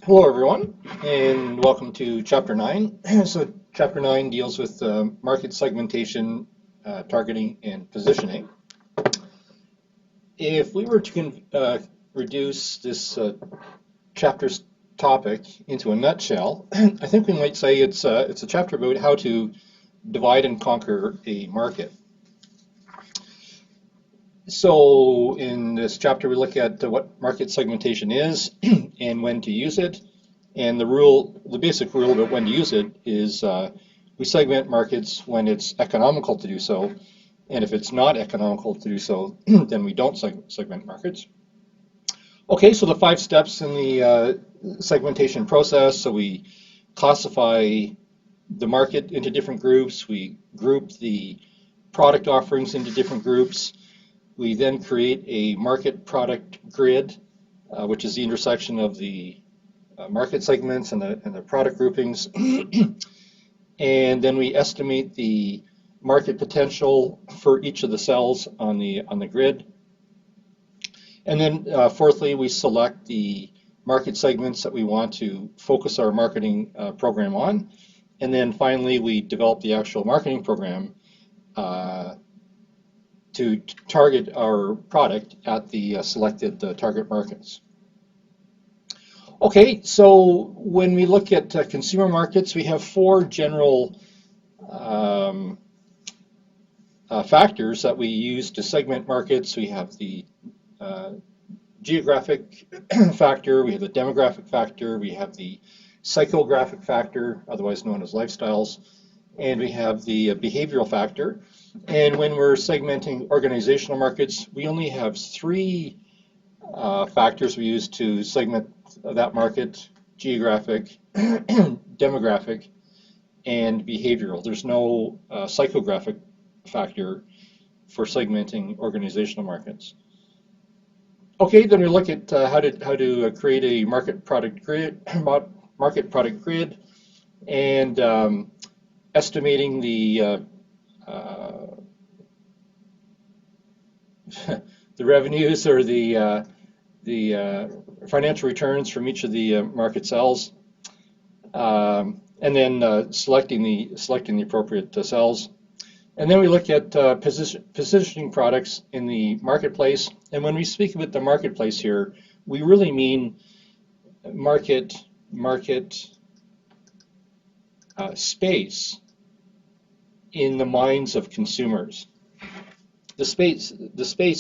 Hello, everyone, and welcome to Chapter 9. So, Chapter 9 deals with market segmentation, targeting, and positioning. If we were to reduce this chapter's topic into a nutshell, I think we might say it's a chapter about how to divide and conquer a market. So in this chapter, we look at what market segmentation is and when to use it. And the basic rule about when to use it is we segment markets when it's economical to do so. And if it's not economical to do so, then we don't segment markets. Okay, so the 5 steps in the segmentation process. So we classify the market into different groups. We group the product offerings into different groups. We then create a market product grid, which is the intersection of the market segments and the product groupings. And then we estimate the market potential for each of the cells on the grid. And then fourthly, we select the market segments that we want to focus our marketing program on. And then finally, we develop the actual marketing program to target our product at the selected target markets. Okay, so when we look at consumer markets, we have 4 general factors that we use to segment markets. We have the geographic factor, we have the demographic factor, we have the psychographic factor, otherwise known as lifestyles, and we have the behavioral factor. And when we're segmenting organizational markets, we only have 3 factors we use to segment that market: geographic, demographic, and behavioral. There's no psychographic factor for segmenting organizational markets. Okay, then we look at how to create a market product grid, and estimating the the revenues or the financial returns from each of the market cells, and then selecting the appropriate cells. And then we look at positioning products in the marketplace. And when we speak about the marketplace here, we really mean market space in the minds of consumers. The space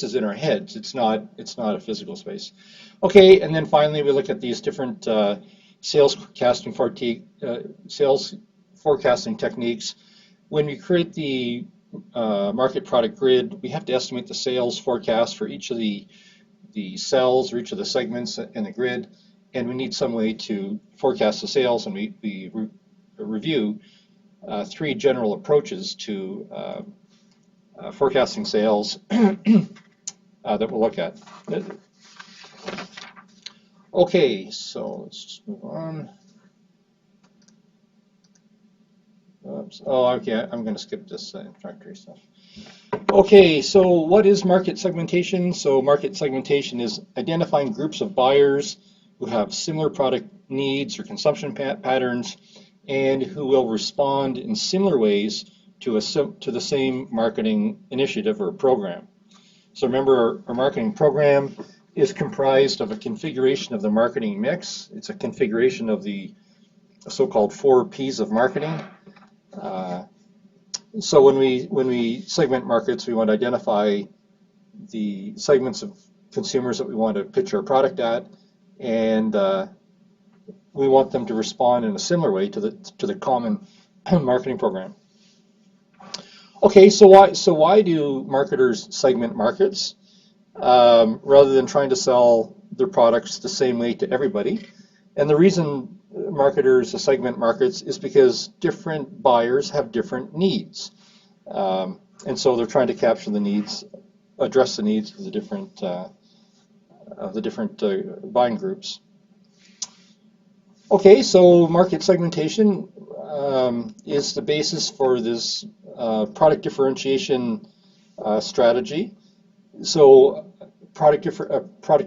is in our heads. It's not a physical space. Okay, and then finally we look at these different sales forecasting techniques. When we create the market product grid, we have to estimate the sales forecast for each of the cells or each of the segments in the grid, and we need some way to forecast the sales, and we review 3 general approaches to forecasting sales that we'll look at. Okay, so let's just move on. Oops. Oh, okay, I'm going to skip this introductory stuff. Okay, so what is market segmentation? So market segmentation is identifying groups of buyers who have similar product needs or consumption patterns and who will respond in similar ways to the same marketing initiative or program. So remember, our marketing program is comprised of a configuration of the marketing mix. It's a configuration of the so-called 4 P's of marketing. So when we segment markets, we want to identify the segments of consumers that we want to pitch our product at, and we want them to respond in a similar way to the common marketing program. Okay, so why do marketers segment markets rather than trying to sell their products the same way to everybody? And the reason marketers segment markets is because different buyers have different needs, and so they're trying to capture the needs, address the needs of the different buying groups. Okay, so market segmentation is the basis for this product differentiation strategy. So product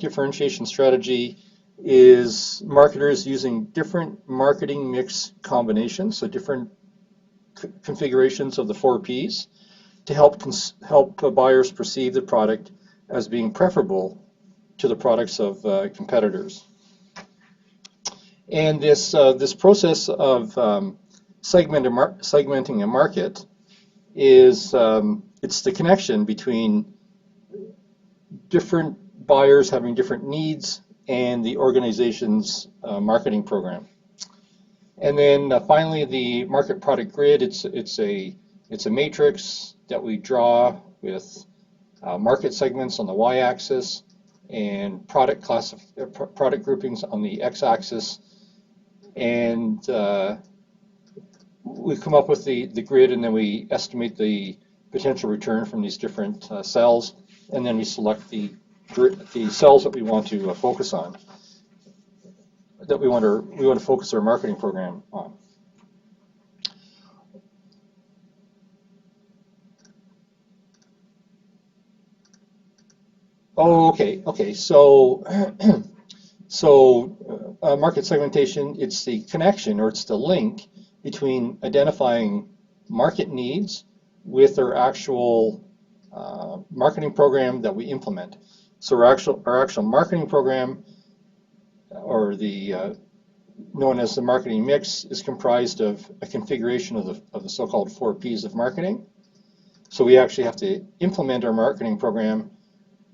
differentiation strategy is marketers using different marketing mix combinations, so different configurations of the 4Ps to help buyers perceive the product as being preferable to the products of competitors. And this process of segmenting a market is it's the connection between different buyers having different needs and the organization's marketing program. And then finally, the market product grid. It's a matrix that we draw with market segments on the y-axis and product groupings on the x-axis. And we come up with the grid, and then we estimate the potential return from these different cells, and then we select the cells that we want to focus on, that we want to focus our marketing program on. Oh, okay. So, market segmentation, it's the connection, or it's the link between identifying market needs with our actual marketing program that we implement. So our actual marketing program, or the known as the marketing mix, is comprised of a configuration of the so-called 4Ps of marketing. So we actually have to implement our marketing program,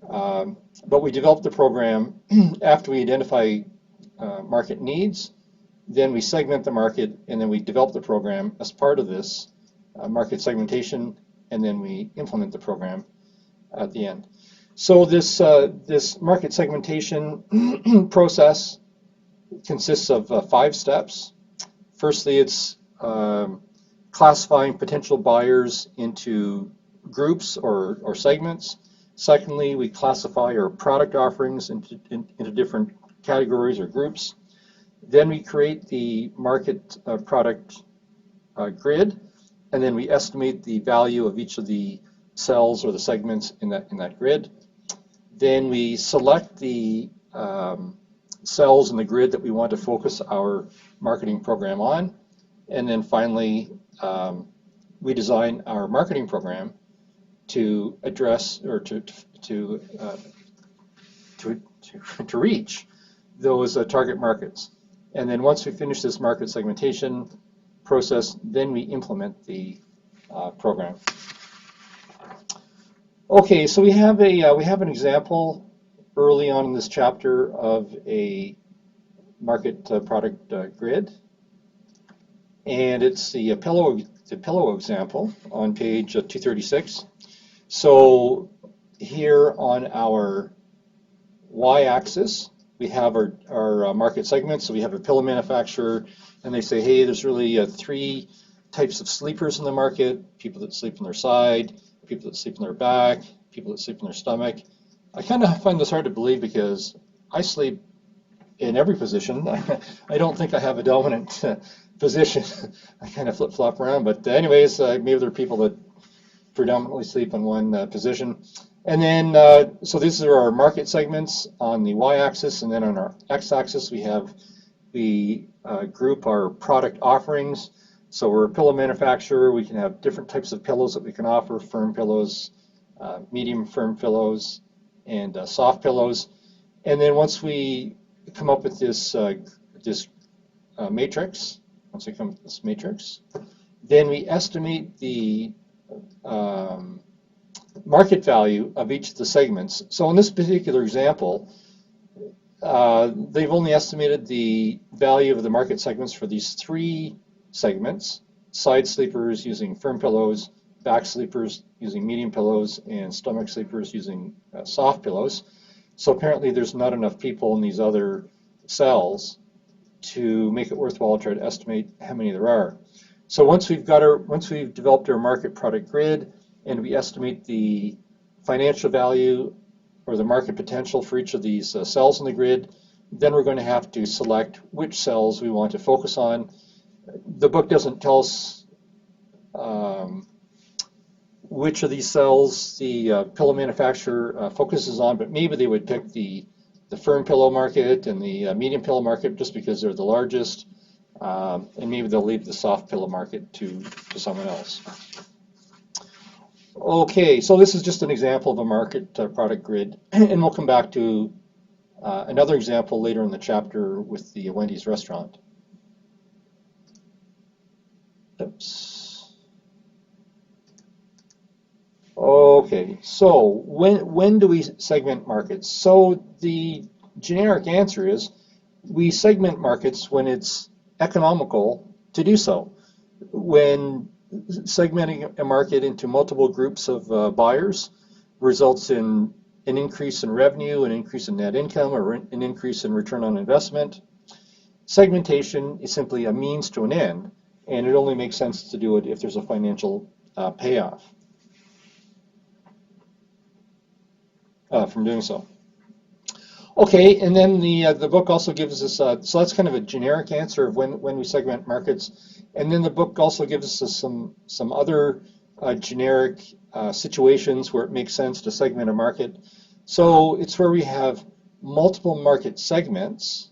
but we develop the program after we identify market needs. Then we segment the market, and then we develop the program as part of this market segmentation, and then we implement the program at the end. So this market segmentation process consists of 5 steps. Firstly, it's classifying potential buyers into groups or segments. Secondly, we classify our product offerings into different categories or groups. Then we create the market product grid, and then we estimate the value of each of the cells or the segments in that grid. Then we select the cells in the grid that we want to focus our marketing program on, and then finally we design our marketing program to address or to reach those target markets. And then once we finish this market segmentation process, then we implement the program. Okay, so we have an example early on in this chapter of a market product grid, and it's the pillow example on page 236. So here on our y-axis, we have our market segments. So we have a pillow manufacturer, and they say, hey, there's really 3 types of sleepers in the market: people that sleep on their side, people that sleep on their back, people that sleep on their stomach. I kind of find this hard to believe because I sleep in every position. I don't think I have a dominant position. I kind of flip-flop around. But anyways, maybe there are people that predominantly sleep in one position. And then, so these are our market segments on the y-axis, and then on our x-axis we group our product offerings. So we're a pillow manufacturer. We can have different types of pillows that we can offer: firm pillows, medium firm pillows, and soft pillows. And then once we come up with this matrix, then we estimate the market value of each of the segments. So in this particular example, they've only estimated the value of the market segments for these 3 segments: side sleepers using firm pillows, back sleepers using medium pillows, and stomach sleepers using soft pillows. So apparently there's not enough people in these other cells to make it worthwhile to try to estimate how many there are. So once we've developed our market product grid and we estimate the financial value or the market potential for each of these cells in the grid, then we're going to have to select which cells we want to focus on. The book doesn't tell us which of these cells the pillow manufacturer focuses on, but maybe they would pick the the firm pillow market and the medium pillow market just because they're the largest, and maybe they'll leave the soft pillow market to someone else. Okay, so this is just an example of a market product grid, and we'll come back to another example later in the chapter with the Wendy's restaurant. Oops. Okay, so when do we segment markets? So the generic answer is we segment markets when it's economical to do so. When segmenting a market into multiple groups of buyers results in an increase in revenue, an increase in net income, or an increase in return on investment, segmentation is simply a means to an end, and it only makes sense to do it if there's a financial payoff from doing so. Okay, and then the book also gives us, so that's kind of a generic answer of when we segment markets. And then the book also gives us some other generic situations where it makes sense to segment a market. So it's where we have multiple market segments,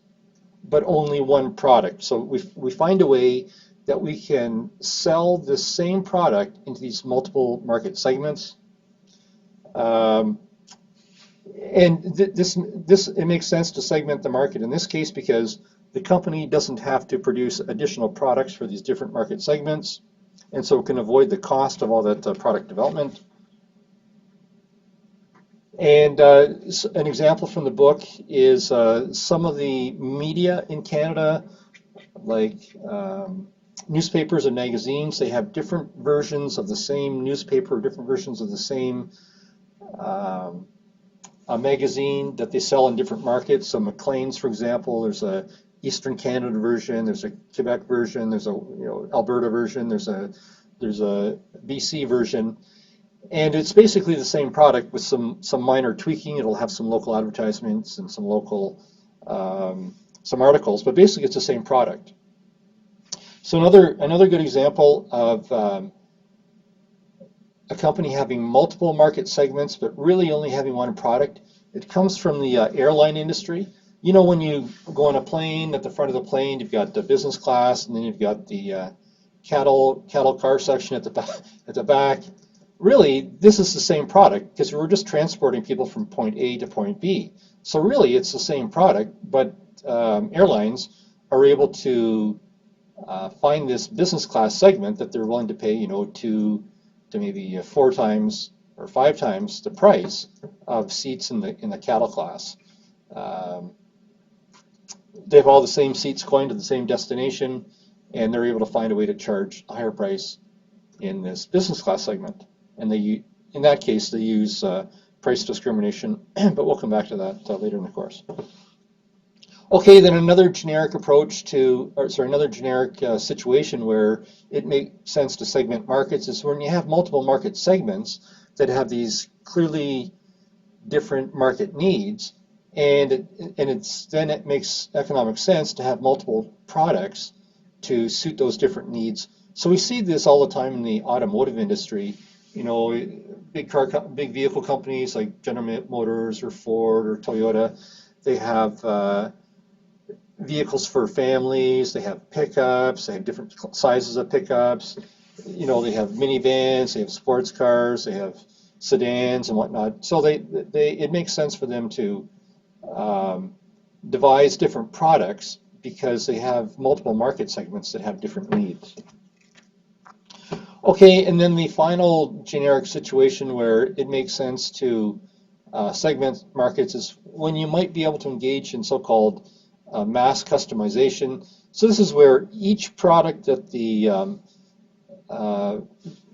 but only one product. So we find a way that we can sell the same product into these multiple market segments. And it makes sense to segment the market in this case because the company doesn't have to produce additional products for these different market segments, and so it can avoid the cost of all that product development. And an example from the book is some of the media in Canada, like newspapers and magazines. They have different versions of the same newspaper, different versions of the same a magazine that they sell in different markets. So Maclean's, for example, there's a Eastern Canada version, there's a Quebec version, there's a Alberta version, there's a BC version, and it's basically the same product with some minor tweaking. It'll have some local advertisements and some local some articles, but basically it's the same product. So another good example of a company having multiple market segments but really only having one product, it comes from the airline industry. You know, when you go on a plane, at the front of the plane you've got the business class, and then you've got the cattle car section at the back. Really, this is the same product because we're just transporting people from point A to point B. So really, it's the same product, but airlines are able to find this business class segment that they're willing to pay, to maybe 4 times or 5 times the price of seats in the cattle class. They have all the same seats going to the same destination, and they're able to find a way to charge a higher price in this business class segment. And in that case, they use price discrimination, but we'll come back to that later in the course. Okay, then another generic situation where it makes sense to segment markets is when you have multiple market segments that have these clearly different market needs, and it makes economic sense to have multiple products to suit those different needs. So we see this all the time in the automotive industry. Big vehicle companies like General Motors or Ford or Toyota, they have vehicles for families, they have pickups, they have different sizes of pickups, they have minivans, they have sports cars, they have sedans and whatnot. So it makes sense for them to devise different products because they have multiple market segments that have different needs. Okay, and then the final generic situation where it makes sense to segment markets is when you might be able to engage in so-called mass customization. So this is where each product that the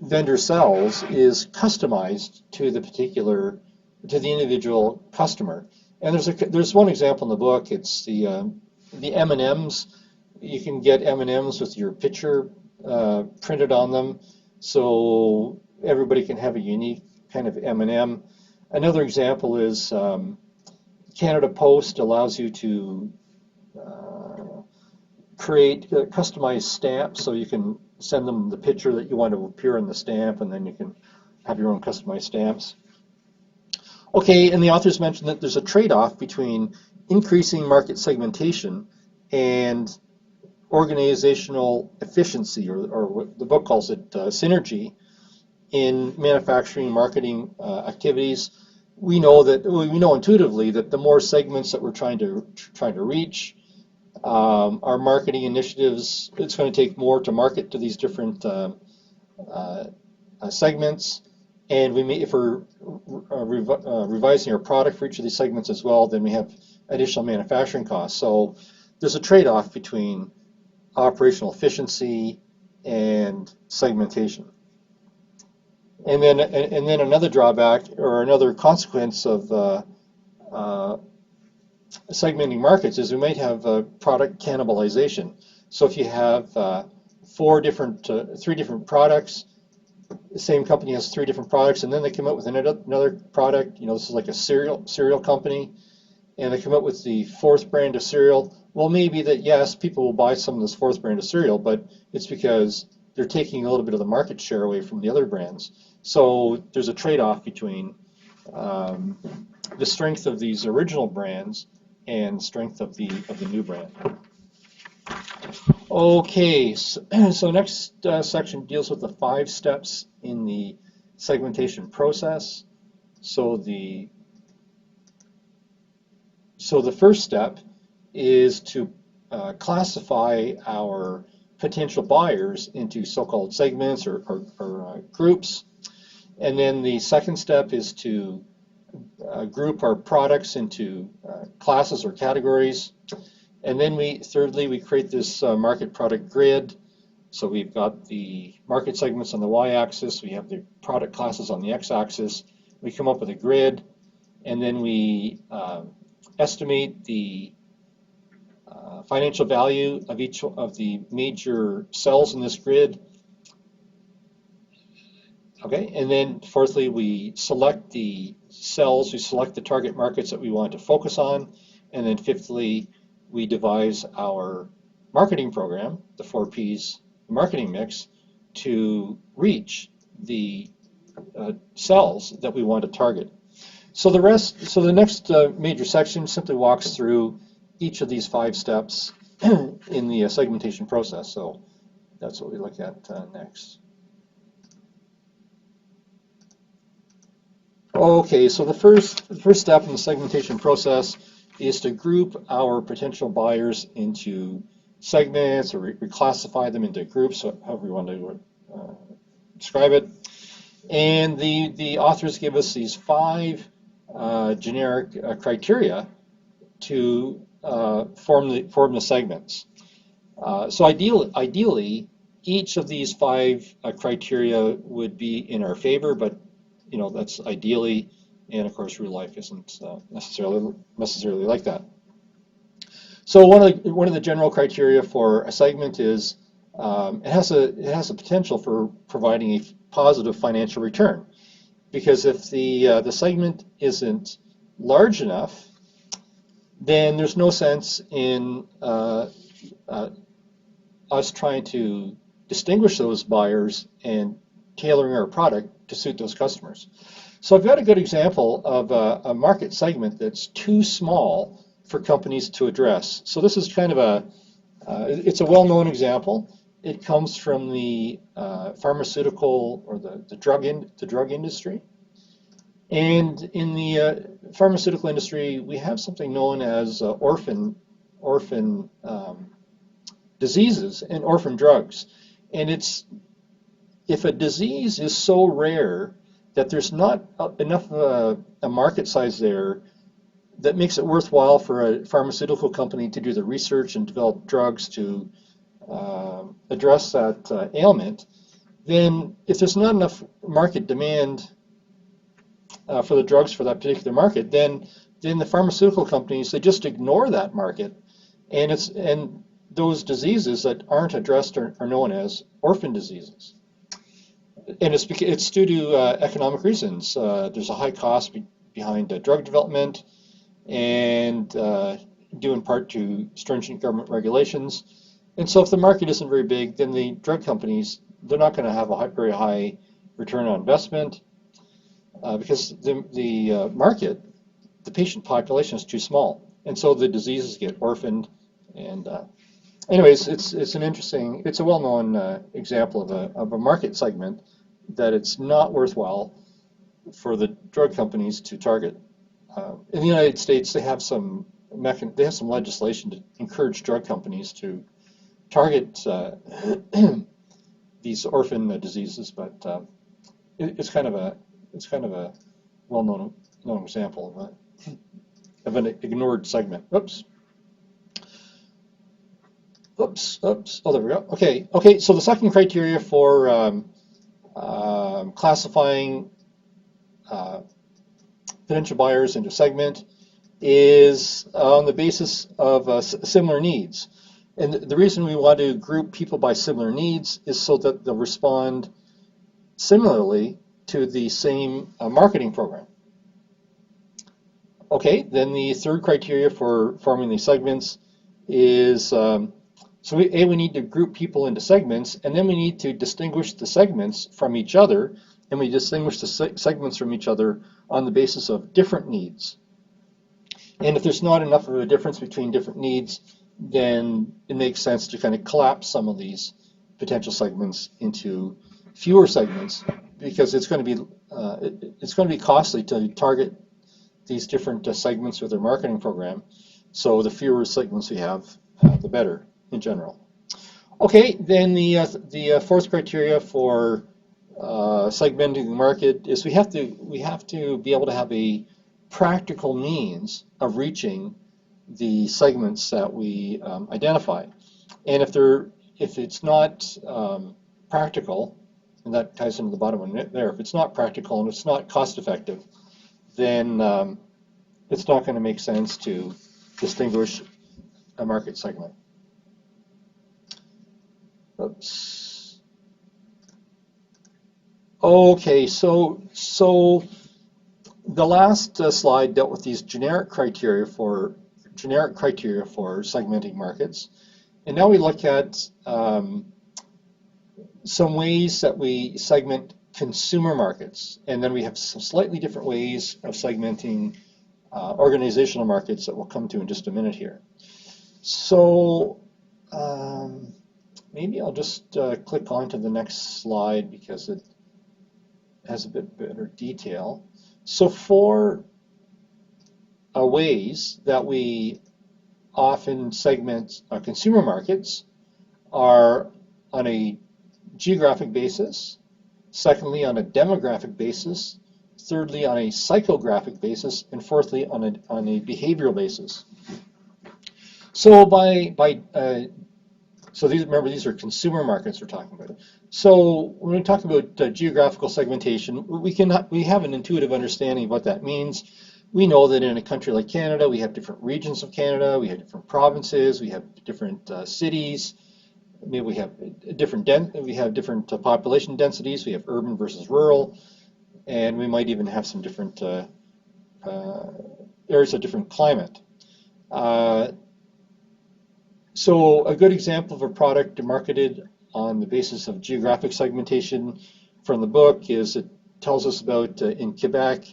vendor sells is customized to the individual customer. And there's one example in the book. It's the M&Ms. You can get M&Ms with your picture printed on them, so everybody can have a unique kind of M&M. Another example is Canada Post allows you to create customized stamps, so you can send them the picture that you want to appear in the stamp, and then you can have your own customized stamps. Okay, and the authors mentioned that there's a trade-off between increasing market segmentation and organizational efficiency, or what the book calls it, synergy, in manufacturing and marketing activities. We know intuitively that the more segments that we're trying to reach, our marketing initiatives, it's going to take more to market to these different segments. And if we're revising our product for each of these segments as well, then we have additional manufacturing costs. So there's a trade-off between operational efficiency and segmentation. And then another drawback, or another consequence of segmenting markets, is we might have product cannibalization. So if you have three different products, the same company has three different products, and then they come up with another product. This is like a cereal company, and they come up with the fourth brand of cereal. Well, maybe that, yes, people will buy some of this fourth brand of cereal, but it's because they're taking a little bit of the market share away from the other brands. So there's a trade-off between the strength of these original brands and strength of the new brand. Okay, so next section deals with the 5 steps in the segmentation process. So the first step is to classify our potential buyers into so-called segments or groups. And then the second step is to group our products into classes or categories. And then thirdly, we create this market product grid. So we've got the market segments on the y-axis, we have the product classes on the x-axis. We come up with a grid, and then we estimate the financial value of each of the major cells in this grid. Okay, and then fourthly, we select the cells, we select the target markets that we want to focus on, and then fifthly, we devise our marketing program, the 4 Ps marketing mix, to reach the cells that we want to target. So the next major section simply walks through each of these 5 steps in the segmentation process. So that's what we look at next. Okay, so the first step in the segmentation process is to group our potential buyers into segments, or reclassify them into groups, however you want to describe it. And the authors give us these 5 generic criteria to form the segments. So ideally, each of these 5 criteria would be in our favor, but that's ideally, and of course real life isn't necessarily like that. So one of the general criteria for a segment is it has a potential for providing a positive financial return, because if the segment isn't large enough, then there's no sense in us trying to distinguish those buyers and tailoring our product to suit those customers. So I've got a good example of a market segment that's too small for companies to address. So this is kind of it's a well-known example. It comes from the pharmaceutical, or the drug industry. And in the pharmaceutical industry, we have something known as orphan diseases and orphan drugs. And if a disease is so rare that there's not enough of a market size there that makes it worthwhile for a pharmaceutical company to do the research and develop drugs to address that ailment, then if there's not enough market demand for the drugs for that particular market, then the pharmaceutical companies, they just ignore that market, and those diseases that aren't addressed are known as orphan diseases. And it's due to economic reasons. There's a high cost behind drug development, and due in part to stringent government regulations. And so if the market isn't very big, then the drug companies, they're not going to have a very high return on investment, because the market, the patient population, is too small. and so the diseases get orphaned. And anyways, it's an interesting, it's a well-known example of a market segment that it's not worthwhile for the drug companies to target. In the United States, they have some legislation to encourage drug companies to target these orphan diseases, but it's kind of a well-known example of an ignored segment. Oops. Oh, there we go. Okay. So the second criteria for classifying potential buyers into segment is on the basis of similar needs. And the reason we want to group people by similar needs is so that they'll respond similarly to the same marketing program. Okay, then the third criteria for forming these segments is, we need to group people into segments, and then we need to distinguish the segments from each other, and we distinguish the segments from each other on the basis of different needs. And if there's not enough of a difference between different needs, then it makes sense to kind of collapse some of these potential segments into fewer segments, because it's going to be costly to target these different segments with their marketing program. So the fewer segments we have, the better in general. Okay, then the fourth criteria for segmenting the market is we have to be able to have a practical means of reaching the segments that we identify. And if it's not practical, and that ties into the bottom one there, if it's not practical and it's not cost effective, then it's not going to make sense to distinguish a market segment. Oops. Okay, so the last slide dealt with these generic criteria for segmenting markets, and now we look at some ways that we segment consumer markets, and then we have some slightly different ways of segmenting organizational markets that we'll come to in just a minute here. So maybe I'll just click on to the next slide because it has a bit better detail. So for ways that we often segment consumer markets are on a geographic basis, secondly on a demographic basis, thirdly on a psychographic basis, and fourthly on a behavioral basis. So these are consumer markets we're talking about. So when we talk about geographical segmentation, we have an intuitive understanding of what that means. We know that in a country like Canada, we have different regions of Canada, we have different provinces, we have different cities. Maybe we have different population densities. We have urban versus rural, and we might even have some different areas of different climate. So a good example of a product marketed on the basis of geographic segmentation from the book is, it tells us about in Quebec.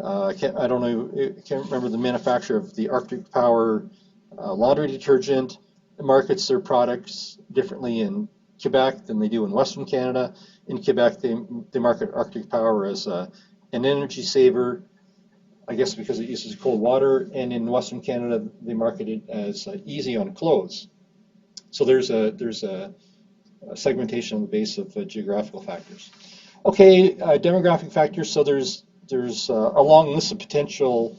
I can't remember the manufacturer of the Arctic Power laundry detergent. It markets their products differently in Quebec than they do in Western Canada. In Quebec, they market Arctic Power as an energy saver, I guess because it uses cold water, and in Western Canada, they market it as easy on clothes. So there's a segmentation on the basis of geographical factors. Okay, demographic factors. So there's a long list of potential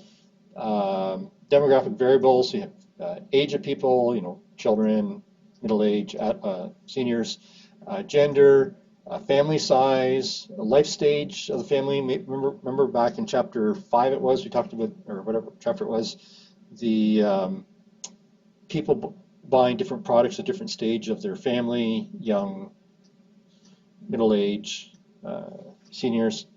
demographic variables. You have age of people, children, middle age, seniors, gender, family size, life stage of the family. Remember back in chapter 5 we talked about, or whatever chapter it was, the people buying different products at different stage of their family, young, middle age, seniors.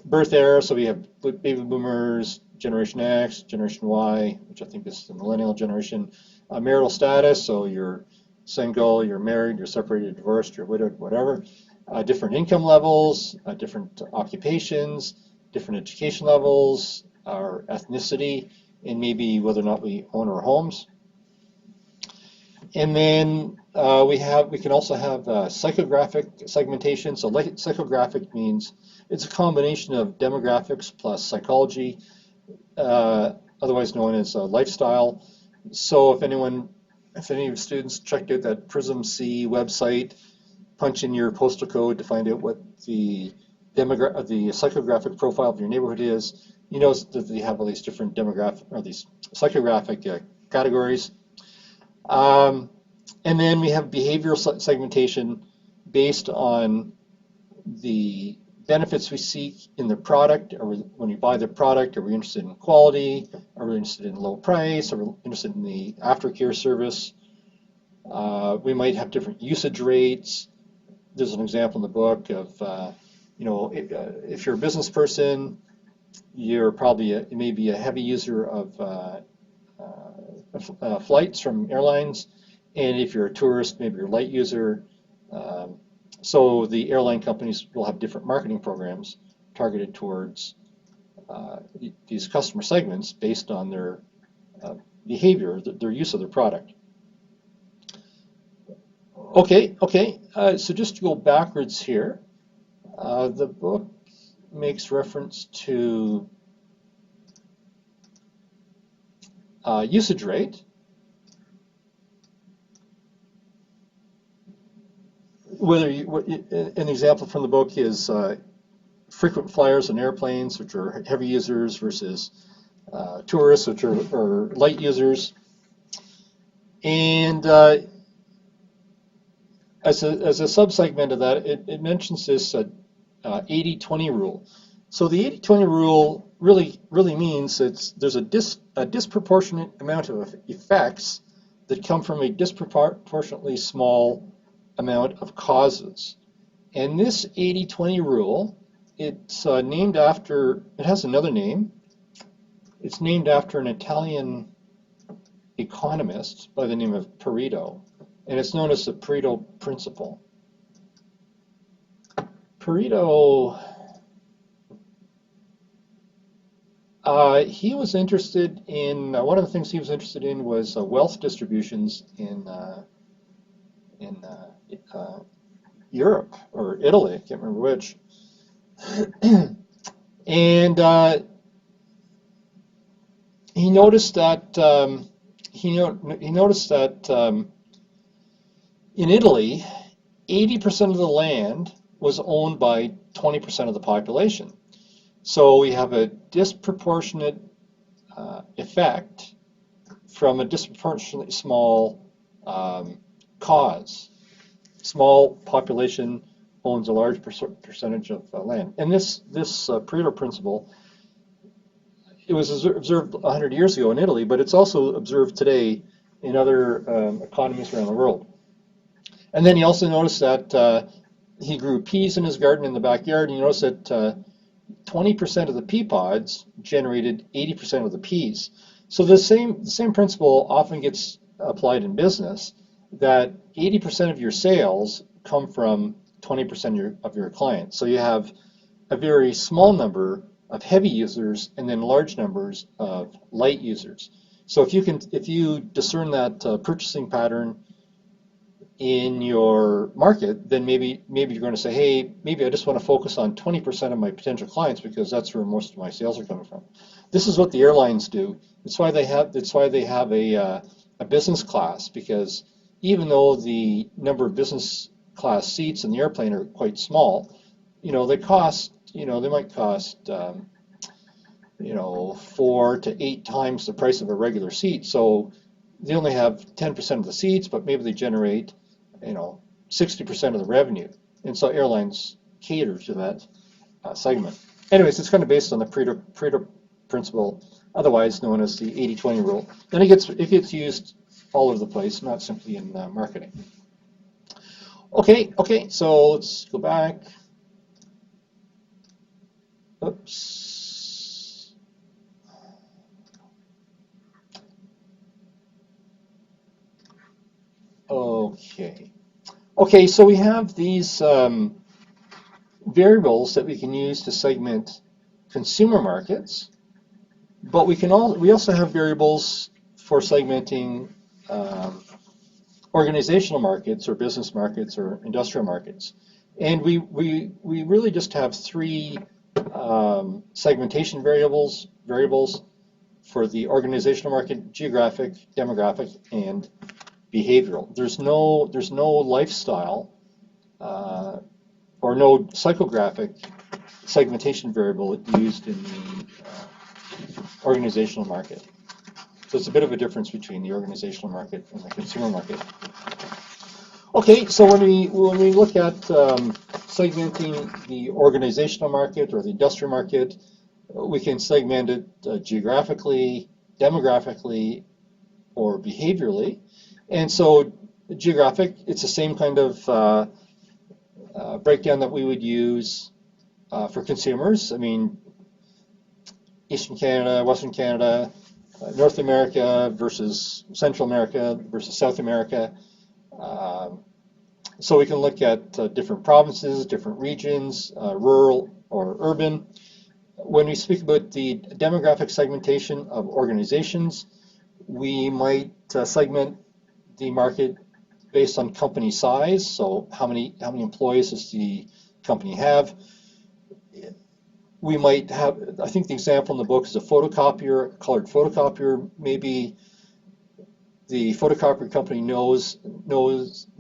Birth era, so we have baby boomers, Generation X, Generation Y, which I think is the millennial generation. Marital status, so you're single, you're married, you're separated, divorced, you're widowed, whatever. Different income levels, different occupations, different education levels, our ethnicity, and maybe whether or not we own our homes. And then we can also have psychographic segmentation. So psychographic means it's a combination of demographics plus psychology, otherwise known as lifestyle. So if any of your students checked out that Prism C website, punch in your postal code to find out what the psychographic profile of your neighborhood is, you notice that they have all these different demographic or these psychographic categories. And then we have behavioral segmentation based on the benefits we seek in the product. When we buy the product, are we interested in quality? Are we interested in low price? Are we interested in the aftercare service? We might have different usage rates. There's an example in the book of, if you're a business person, you're probably maybe a heavy user of flights from airlines, and if you're a tourist, maybe you're a light user. So the airline companies will have different marketing programs targeted towards these customer segments based on their behavior, their use of their product. Okay. So just to go backwards here, the book makes reference to usage rate. An example from the book is frequent flyers on airplanes, which are heavy users, versus tourists, which are light users. And as a subsegment of that, it mentions this 80-20 rule. So the 80-20 rule really means that there's a disproportionate amount of effects that come from a disproportionately small amount of causes. And this 80-20 rule, it's named after, it has another name. It's named after an Italian economist by the name of Pareto, and it's known as the Pareto principle. Pareto, he was interested in, one of the things he was interested in was wealth distributions in Europe or Italy, I can't remember which. And he noticed that in Italy, 80% of the land was owned by 20% of the population. So we have a disproportionate effect from a disproportionately small cause. Small population owns a large percentage of land. And this Pareto principle, it was observed 100 years ago in Italy, but it's also observed today in other economies around the world. And then he also noticed that he grew peas in his garden in the backyard, and he noticed that 20% of the pea pods generated 80% of the peas. So the same principle often gets applied in business, that 80% of your sales come from 20% of your clients. So you have a very small number of heavy users and then large numbers of light users. So if you discern that purchasing pattern in your market, then maybe you're going to say, hey, maybe I just want to focus on 20% of my potential clients because that's where most of my sales are coming from. This is what the airlines do. That's why they have a business class, because even though the number of business class seats in the airplane are quite small, they might cost 4 to 8 times the price of a regular seat. So they only have 10% of the seats, but maybe they generate 60% of the revenue. And so airlines cater to that segment. Anyways, it's kind of based on the Pareto principle, otherwise known as the 80-20 rule. Then it gets used all over the place, not simply in marketing. Okay, so let's go back. Oops. Okay, so we have these variables that we can use to segment consumer markets. But we also have variables for segmenting organizational markets or business markets or industrial markets. And we really just have three segmentation variables for the organizational market: geographic, demographic, and behavioral. There's no lifestyle or no psychographic segmentation variable used in the organizational market. So it's a bit of a difference between the organizational market and the consumer market. Okay, so when we look at segmenting the organizational market or the industrial market, we can segment it geographically, demographically, or behaviorally. And so geographic, it's the same kind of breakdown that we would use for consumers. I mean, Eastern Canada, Western Canada, North America versus Central America versus South America. So we can look at different provinces, different regions, rural or urban. When we speak about the demographic segmentation of organizations, we might segment the market based on company size. So how many employees does the company have? We might have, I think the example in the book is a photocopier, colored photocopier. Maybe the photocopier company knows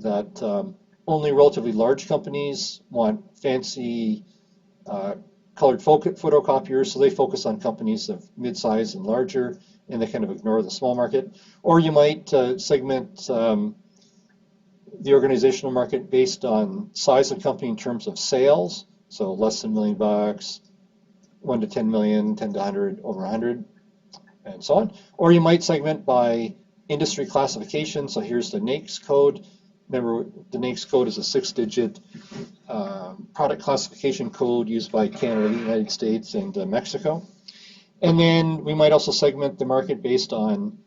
that only relatively large companies want fancy colored photocopiers, so they focus on companies of mid-size and larger, and they kind of ignore the small market. Or you might segment the organizational market based on size of company in terms of sales, so less than $1 million, 1 to 10 million, 10 to 100, over 100, and so on. Or you might segment by industry classification. So here's the NAICS code. Remember, the NAICS code is a 6-digit product classification code used by Canada, the United States, and Mexico. And then we might also segment the market based on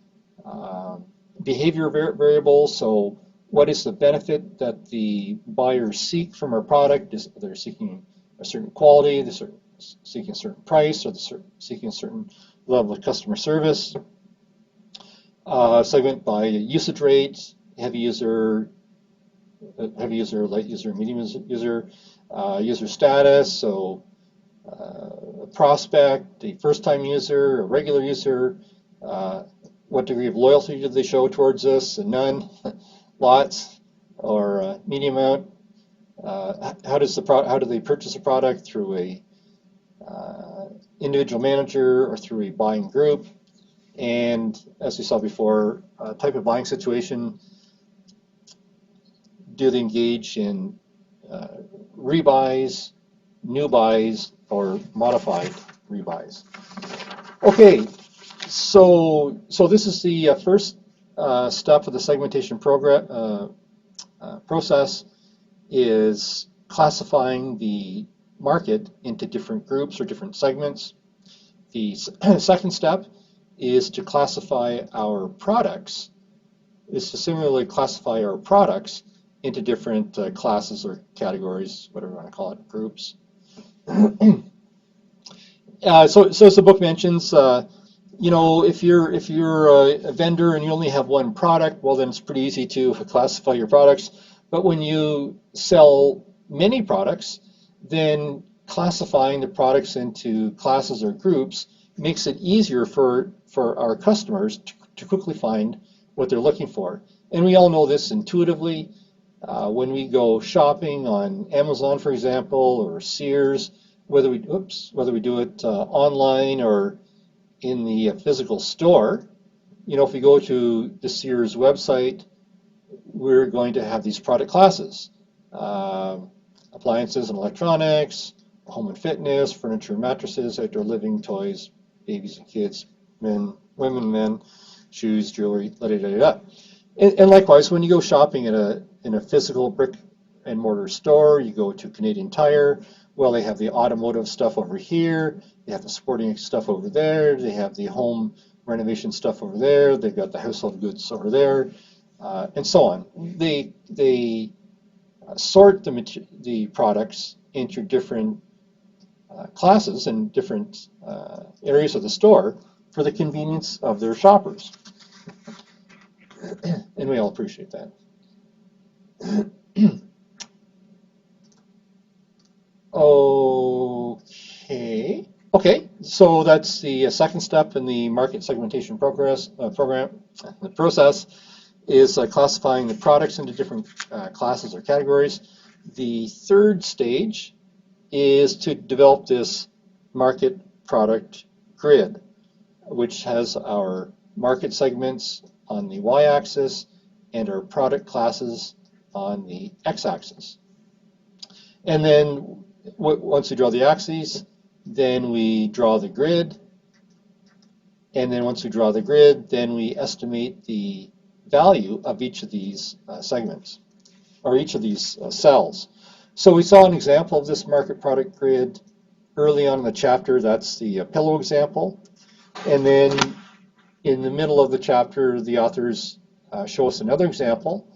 behavior variables. So what is the benefit that the buyers seek from our product? They're seeking a certain quality, they're seeking a certain price, or they're seeking a certain level of customer service. Segment by usage rate, heavy user, light user, medium user, user status, so a prospect, a first-time user, a regular user, what degree of loyalty do they show towards us, a none, lots, or medium amount. How do they purchase a product? Through a individual manager or through a buying group? And as we saw before, type of buying situation. Do they engage in rebuys, new buys, or modified rebuys? Okay, so this is the first step of the segmentation process, is classifying the market into different groups or different segments. The second step is to classify our products, is to similarly classify our products into different classes or categories, whatever you want to call it, groups. So as the book mentions, if you're a vendor and you only have one product, well, then it's pretty easy to classify your products. But when you sell many products, then classifying the products into classes or groups makes it easier for our customers to quickly find what they're looking for. And we all know this intuitively. When we go shopping on Amazon, for example, or Sears, whether we do it online or in the physical store, if we go to the Sears website, we're going to have these product classes: appliances and electronics, home and fitness, furniture and mattresses, outdoor living, toys, babies and kids, men, women, men, shoes, jewelry, da-da-da-da-da. And likewise, when you go shopping in a physical brick and mortar store, you go to Canadian Tire, well, they have the automotive stuff over here, they have the sporting stuff over there, they have the home renovation stuff over there, they've got the household goods over there, and so on. They sort the products into different classes and different areas of the store, for the convenience of their shoppers. And we all appreciate that. Okay, so that's the second step in the market segmentation process is classifying the products into different classes or categories. The third stage is to develop this market product grid, which has our market segments on the y-axis and our product classes on the x-axis. And then once we draw the axes, then we draw the grid, and then once we draw the grid, then we estimate the value of each of these segments, or each of these cells. So we saw an example of this market product grid early on in the chapter. That's the pillow example. And then in the middle of the chapter, the authors show us another example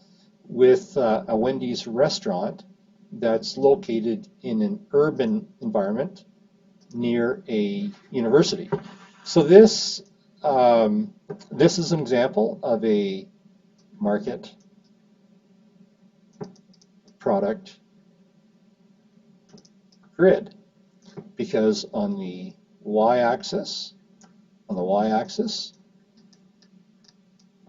with a Wendy's restaurant that's located in an urban environment near a university. So this is an example of a market product grid, because on the y-axis,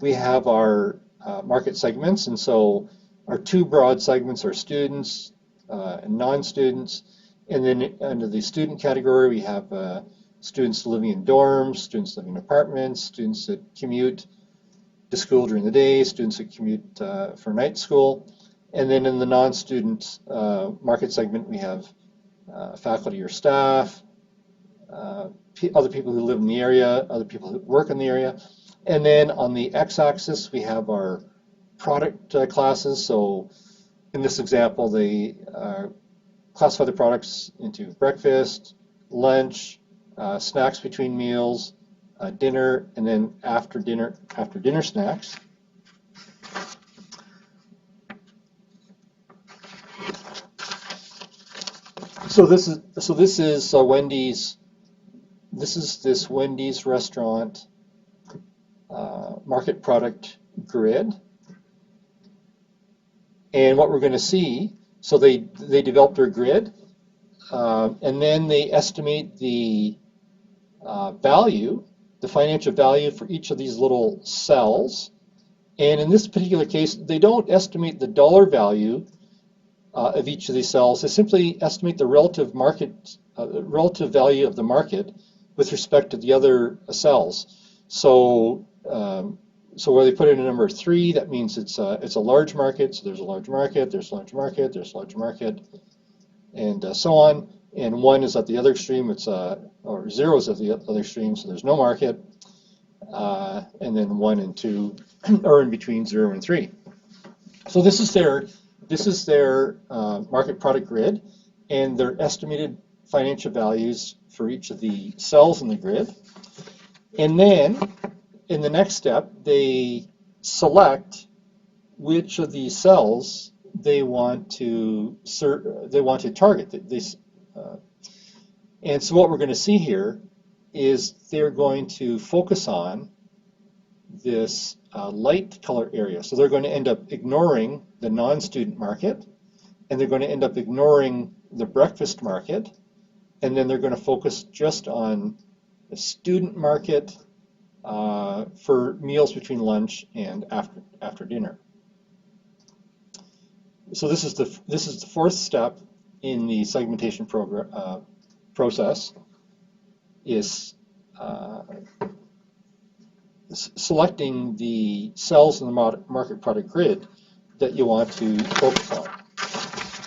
we have our market segments, and so our two broad segments are students and non-students. And then under the student category, we have students living in dorms, students living in apartments, students that commute to school during the day, students that commute for night school. And then in the non-student market segment, we have faculty or staff, other people who live in the area, other people who work in the area. And then on the x-axis, we have our product classes. So in this example, they classify the products into breakfast, lunch, snacks between meals, dinner, and then after dinner snacks. So this is Wendy's. This is this Wendy's restaurant market product grid. And what we're going to see, so they develop their grid, and then they estimate the value, the financial value for each of these little cells. And in this particular case, they don't estimate the dollar value of each of these cells. They simply estimate the relative relative value of the market with respect to the other cells. So where they put in a number 3, that means it's a large market. So there's a large market, there's a large market, there's a large market, and so on. And 1 is at the other extreme. Or 0 is at the other extreme. So there's no market. And then 1 and 2 are in between 0 and 3. So this is their market product grid, and their estimated financial values for each of the cells in the grid. And then in the next step, they select which of these cells they want to target. And so what we're going to see here is they're going to focus on this light color area. So they're going to end up ignoring the non-student market, and they're going to end up ignoring the breakfast market, and then they're going to focus just on the student market for meals between lunch and after dinner. So this is the fourth step in the segmentation process, is selecting the cells in the market product grid that you want to focus on.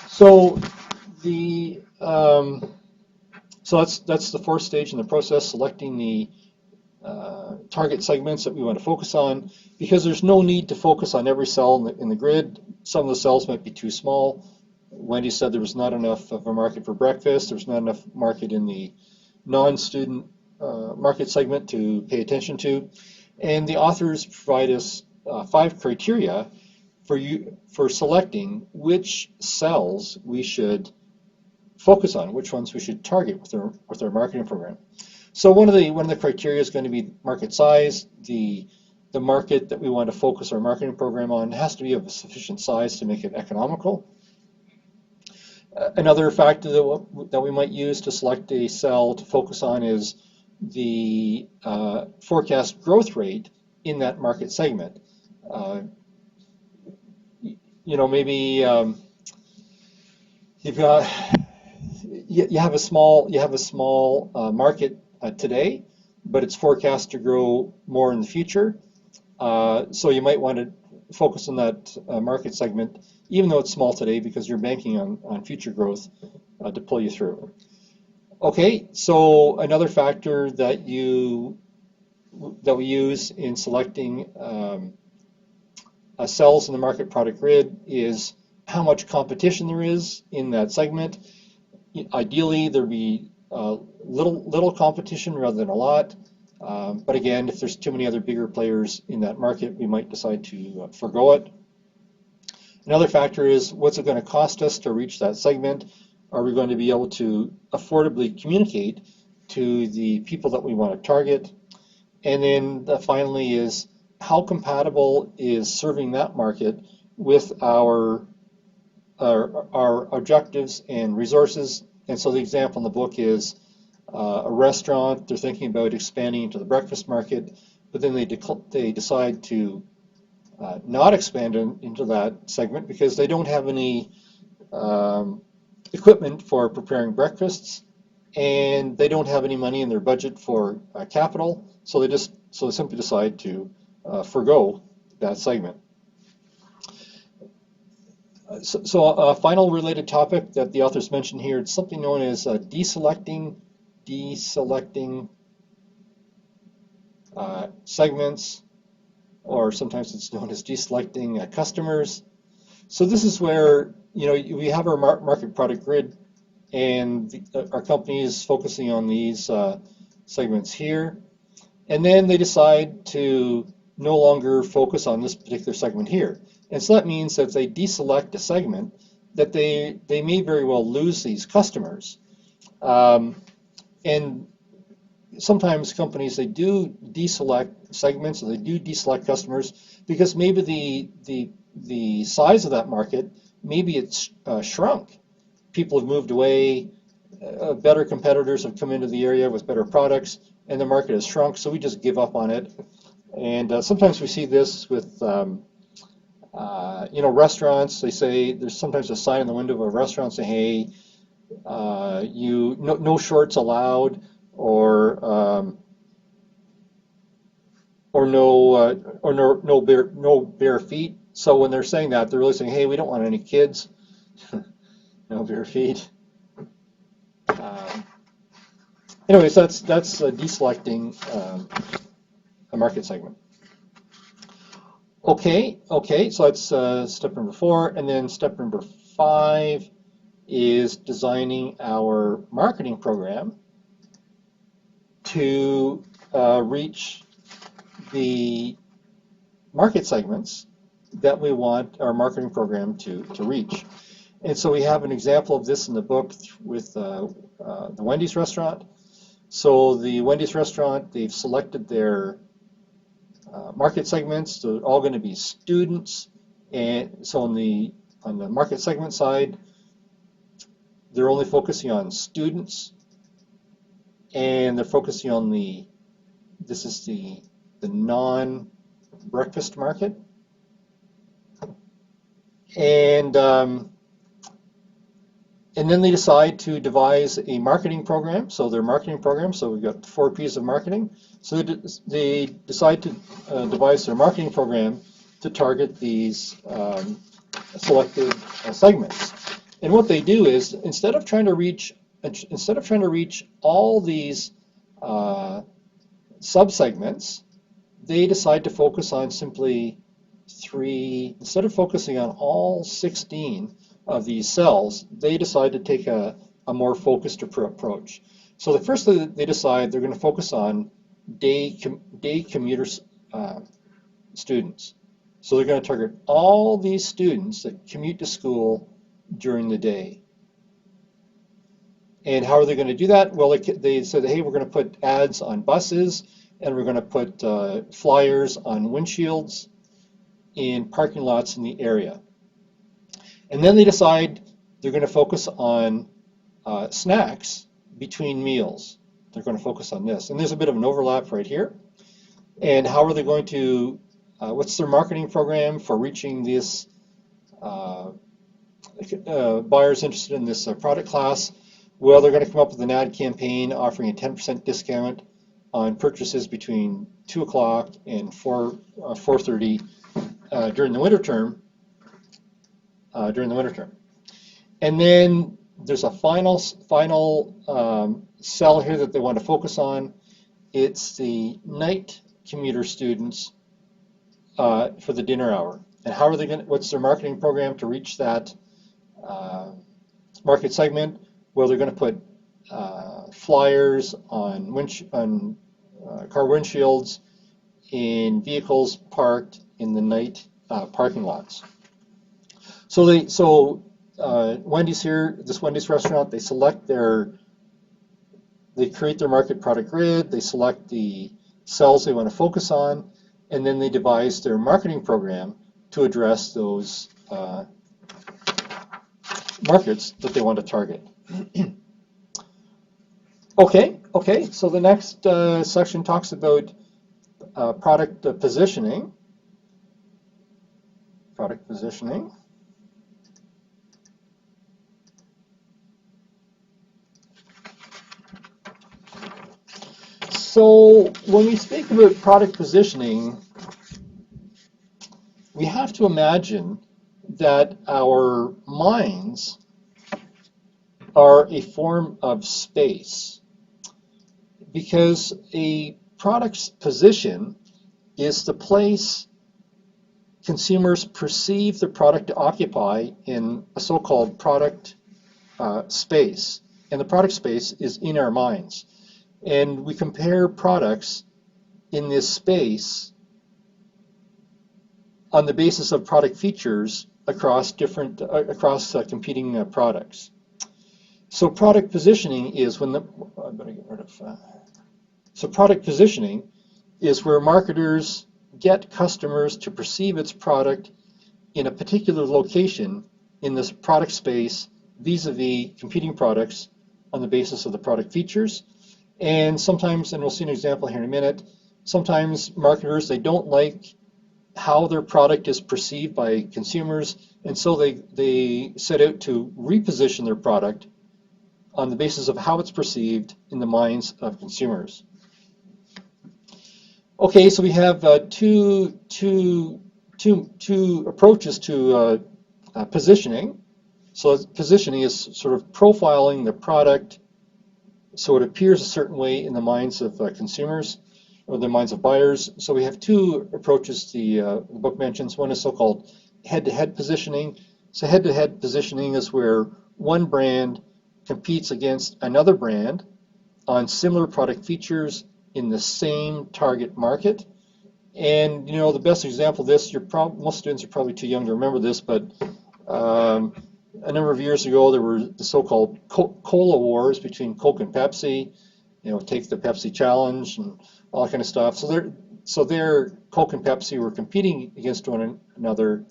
So that's the fourth stage in the process, selecting the target segments that we want to focus on, because there's no need to focus on every cell in the grid. Some of the cells might be too small. Wendy said there was not enough of a market for breakfast. There's not enough market in the non-student market segment to pay attention to. And the authors provide us 5 criteria for selecting which cells we should focus on, which ones we should target with our marketing program. So one of the criteria is going to be market size. The market that we want to focus our marketing program on has to be of a sufficient size to make it economical. Another factor that we might use to select a cell to focus on is the forecast growth rate in that market segment. Maybe you've got you have a small market today, but it's forecast to grow more in the future. So you might want to focus on that market segment, even though it's small today, because you're banking on future growth to pull you through. Okay, so another factor that we use in selecting cells in the market product grid is how much competition there is in that segment. Ideally, there'd be little competition rather than a lot. But again, if there's too many other bigger players in that market, we might decide to forgo it. Another factor is, what's it going to cost us to reach that segment? Are we going to be able to affordably communicate to the people that we want to target? And then finally is, how compatible is serving that market with our objectives and resources? And so the example in the book is a restaurant. They're thinking about expanding into the breakfast market, but then they decide to not expand into that segment because they don't have any equipment for preparing breakfasts, and they don't have any money in their budget for capital, so they simply decide to forgo that segment. So a final related topic that the authors mention here, it's something known as deselecting segments, or sometimes it's known as deselecting customers. So this is where we have our market product grid, and our company is focusing on these segments here, and then they decide to no longer focus on this particular segment here. And so that means that if they deselect a segment, that they may very well lose these customers. And sometimes companies, they do deselect segments, or they do deselect customers because maybe the size of that market, maybe it's shrunk. People have moved away, better competitors have come into the area with better products, and the market has shrunk, so we just give up on it. And sometimes we see this with restaurants. They say, there's sometimes a sign in the window of a restaurant saying, hey, no shorts allowed, or no bare feet. So when they're saying that, they're really saying, hey, we don't want any kids. No bare feet. Anyways, that's deselecting a market segment. Okay, so that's step number 4, and then step number 5 is designing our marketing program to reach the market segments that we want our marketing program to reach. And so we have an example of this in the book with the Wendy's restaurant. So the Wendy's restaurant, they've selected their market segments. They're all going to be students, and so on the market segment side, they're only focusing on students, and they're focusing on this is the non-breakfast market, and then they decide to devise a marketing program. So their marketing program, so we've got 4 P's of marketing. So they decide to devise their marketing program to target these selected segments. And what they do is, instead of trying to reach all these subsegments, they decide to focus on simply 3. Instead of focusing on all 16 of these cells, they decide to take a more focused approach. So the first thing they decide, they're going to focus on day commuter students. So they're going to target all these students that commute to school during the day. And how are they going to do that? Well, they said, hey, we're going to put ads on buses, and we're going to put flyers on windshields in parking lots in the area. And then they decide they're going to focus on snacks between meals. They're going to focus on this. And there's a bit of an overlap right here. And how are they going to, what's their marketing program for reaching this buyers interested in this product class? Well, they're going to come up with an ad campaign offering a 10% discount on purchases between 2 o'clock and 4:30 during the winter term. And then there's a final cell here that they want to focus on. It's the night commuter students for the dinner hour. And how are they going? What's their marketing program to reach that market segment? Well, they're going to put flyers on car windshields in vehicles parked in the night parking lots. So Wendy's here, this Wendy's restaurant, they create their market product grid, they select the cells they want to focus on, and then they devise their marketing program to address those markets that they want to target. Okay, so the next section talks about product positioning. So when we speak about product positioning, we have to imagine that our minds are a form of space, because a product's position is the place consumers perceive the product to occupy in a so-called product space. And the product space is in our minds. And we compare products in this space on the basis of product features across competing products. So product positioning is product positioning is where marketers get customers to perceive its product in a particular location in this product space vis-a-vis competing products on the basis of the product features. And sometimes, and we'll see an example here in a minute, sometimes marketers, they don't like how their product is perceived by consumers, and so they set out to reposition their product on the basis of how it's perceived in the minds of consumers. Okay, so we have two approaches to positioning. So positioning is sort of profiling the product so it appears a certain way in the minds of consumers or the minds of buyers. So we have two approaches the book mentions. One is so-called head-to-head positioning. So head-to-head positioning is where one brand competes against another brand on similar product features in the same target market. And you know, the best example of this, most students are probably too young to remember this, but a number of years ago there were the so-called Cola wars between Coke and Pepsi. You know, take the Pepsi challenge and all that kind of stuff. So there, Coke and Pepsi were competing against one another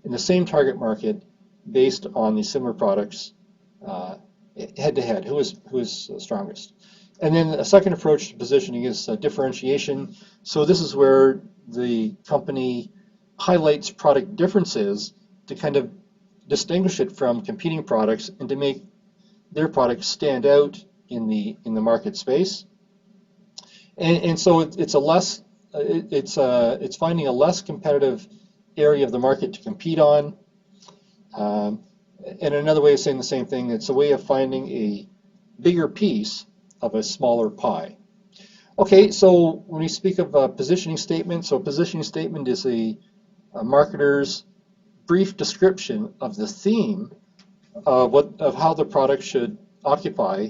in the same target market based on these similar products, head-to-head. Who is strongest? And then a second approach to positioning is differentiation. So this is where the company highlights product differences to kind of distinguish it from competing products and to make their products stand out in the market space. And so it's finding a less competitive area of the market to compete on. And another way of saying the same thing, it's a way of finding a bigger piece of a smaller pie. Okay, so when we speak of a positioning statement, so a positioning statement is a marketer's brief description of the theme of how the product should occupy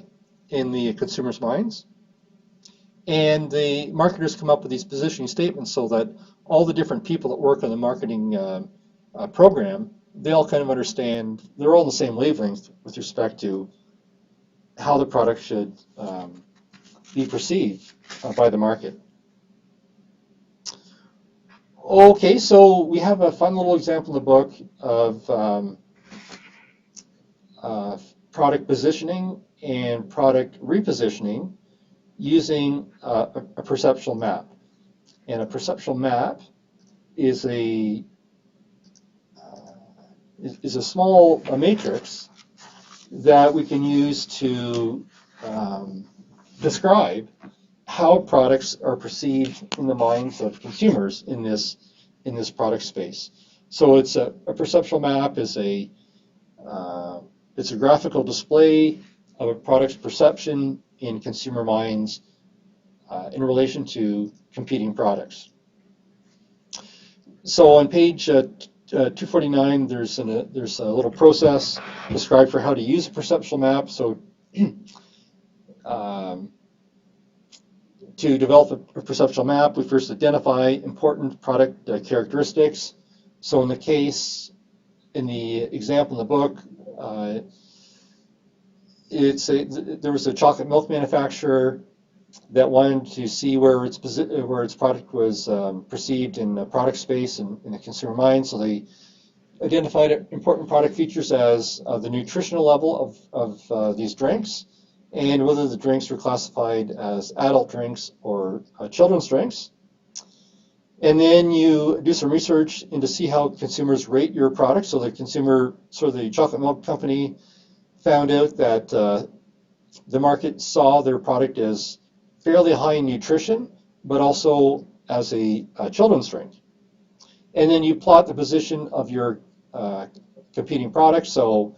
in the consumer's minds. And the marketers come up with these positioning statements so that all the different people that work on the marketing program, they all kind of understand, they're all on the same wavelength with respect to how the product should be perceived by the market. Okay, so we have a fun little example in the book of product positioning and product repositioning using a perceptual map. And a perceptual map is a small matrix that we can use to describe how products are perceived in the minds of consumers in this product space. So it's a perceptual map is it's a graphical display of a product's perception in consumer minds in relation to competing products. So on page 249, there's a little process described for how to use a perceptual map. So to develop a perceptual map, we first identify important product characteristics. So in the example in the book, there was a chocolate milk manufacturer that wanted to see where its product was perceived in the product space and in the consumer mind. So they identified important product features as the nutritional level of these drinks, and whether the drinks were classified as adult drinks or children's drinks. And then you do some research into see how consumers rate your product. So the chocolate milk company found out that the market saw their product as fairly high in nutrition, but also as a children's drink. And then you plot the position of your competing products. So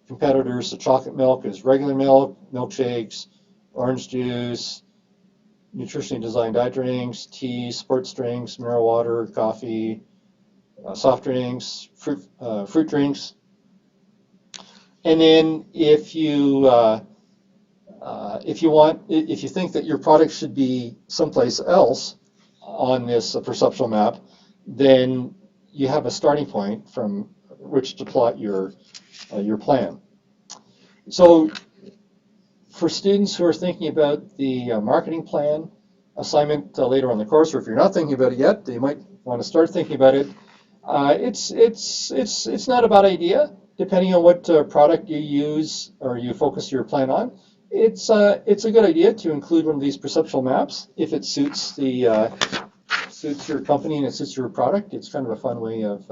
competitors, the chocolate milk is regular milk, milkshakes, orange juice, nutritionally designed diet drinks, tea, sports drinks, mineral water, coffee, soft drinks, fruit drinks. And then if you think that your product should be someplace else on this perceptual map, then you have a starting point from which to plot your plan. So for students who are thinking about the marketing plan assignment later on in the course, or if you're not thinking about it yet, you might want to start thinking about it. It's not a bad idea, depending on what product you use or you focus your plan on. It's a good idea to include one of these perceptual maps if it suits suits your company and it suits your product. It's kind of a fun way of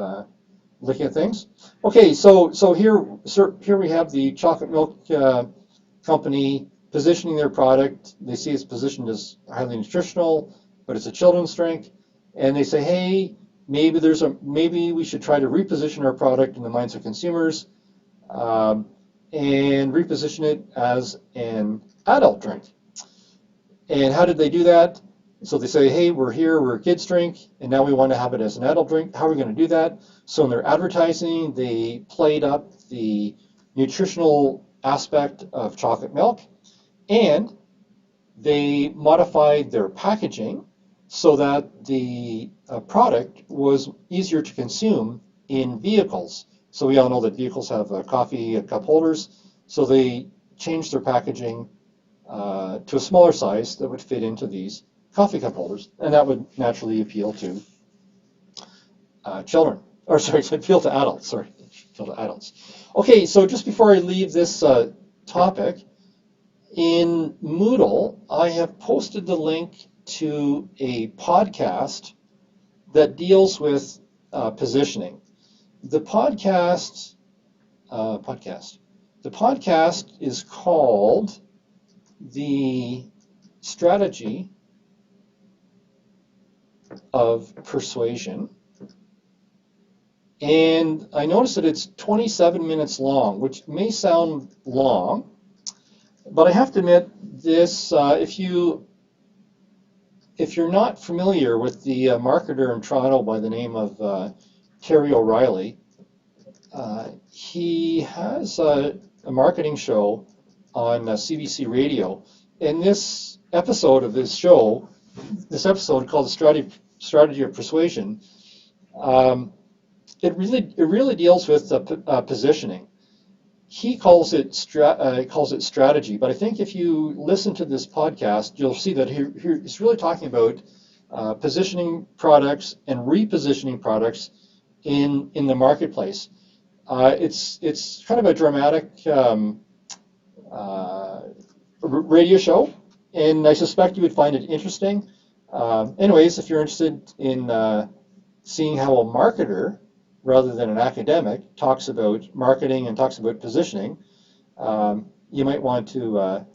looking at things. Okay, so here we have the chocolate milk company positioning their product. They see it's positioned as highly nutritional, but it's a children's drink, and they say, hey, maybe we should try to reposition our product in the minds of consumers and reposition it as an adult drink. And how did they do that? So they say, hey, we're a kid's drink, and now we want to have it as an adult drink. How are we going to do that? So in their advertising, they played up the nutritional aspect of chocolate milk, and they modified their packaging so that the product was easier to consume in vehicles. So we all know that vehicles have coffee cup holders, so they changed their packaging to a smaller size that would fit into these coffee cup holders, and that would naturally appeal to appeal to adults. Okay, so just before I leave this topic, in Moodle, I have posted the link to a podcast that deals with positioning. The podcast is called The Strategy of Persuasion, and I noticed that it's 27 minutes long, which may sound long, but I have to admit this, if you're not familiar with the marketer in Toronto by the name of Terry O'Reilly, he has a marketing show on CBC Radio, and this episode of this show, called The Strategy of Persuasion, it really deals with positioning. he calls it strategy. But I think if you listen to this podcast, you'll see that he's really talking about positioning products and repositioning products in the marketplace. It's kind of a dramatic radio show, and I suspect you would find it interesting. Anyways, if you're interested in seeing how a marketer, rather than an academic, talks about marketing and talks about positioning, you might want to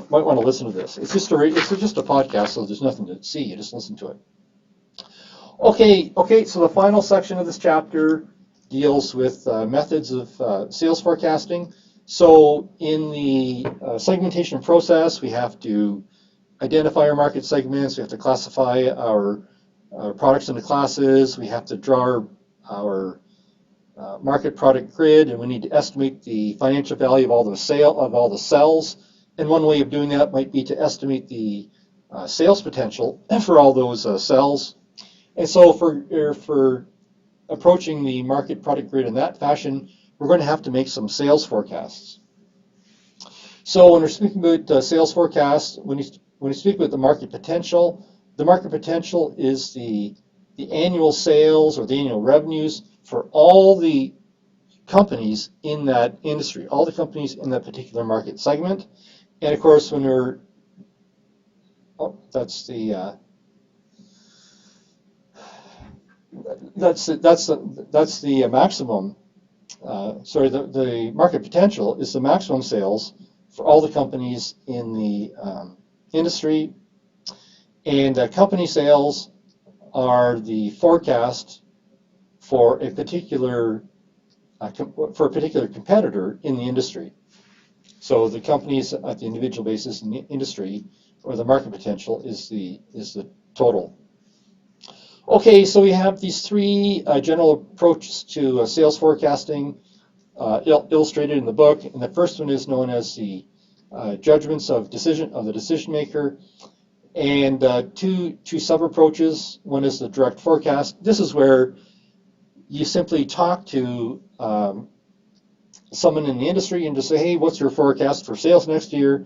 listen to this. It's just a podcast, so there's nothing to see. You just listen to it. Okay. So the final section of this chapter deals with methods of sales forecasting. So in the segmentation process, we have to identify our market segments. We have to classify our products into classes. We have to draw our market product grid, and we need to estimate the financial value of all the cells. And one way of doing that might be to estimate the sales potential for all those cells. And so for approaching the market product grid in that fashion, we're going to have to make some sales forecasts. So when we're speaking about sales forecasts, when you speak about the market potential is the annual sales or the annual revenues for all the companies in that industry, all the companies in that particular market segment. And of course, when we're, that's the maximum. The market potential is the maximum sales for all the companies in the industry, and company sales are the forecast for a particular competitor in the industry. So the companies at the individual basis in the industry, or the market potential, is the total. Okay, so we have these three general approaches to sales forecasting illustrated in the book, and the first one is known as the judgments of the decision maker, and two sub approaches. One is the direct forecast. This is where you simply talk to someone in the industry and just say, hey, what's your forecast for sales next year?